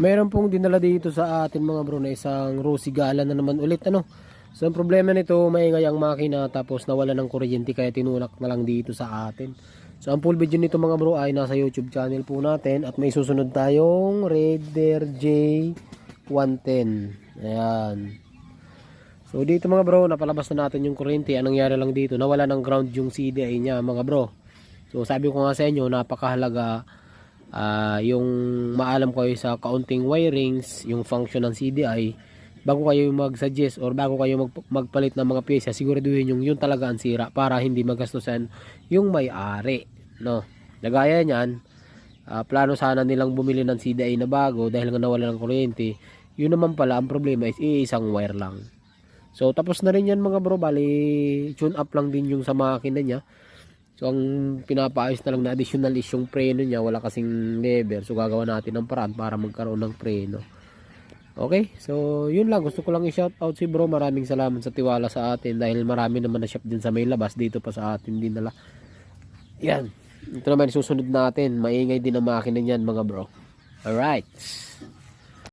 Meron pong dinala dito sa atin mga bro na isang Rosigala na naman ulit ano. So ang problema nito, maingay ang makina tapos nawala ng kuryente kaya tinulak na lang dito sa atin. So ang full video nito mga bro ay nasa YouTube channel po natin at may susunod tayong Raider J110. Ayan. So dito mga bro, napalabas na natin yung kuryente. Anong nangyari lang dito? Nawala ng ground yung CDI niya mga bro. So sabi ko nga sa inyo, napakahalaga yung maalam kayo sa kaunting wirings, yung function ng CDI bago kayo mag-suggest or bago kayo magpalit ng mga pyesa. Siguraduhin yung yun talaga ang sira para hindi magastusan yung may-ari, no? Nagaya niyan, plano sana nilang bumili ng CDI na bago dahil nga nawala ng kuryente. Yun naman pala ang problema is isang wire lang. So tapos na rin yan mga bro, bali tune up lang din yung sa makina niya. So ang pinapaayos na lang na additional is yung preno niya, wala kasing lever. So gagawa natin ng paraan para magkaroon ng preno. Okay, so yun lang, gusto ko lang i-shout out si bro. Maraming salamat sa tiwala sa atin dahil marami naman na shop din sa may labas, dito pa sa atin din nala. Yan, ito naman susunod natin, maingay din ang makina niyan mga bro. Alright.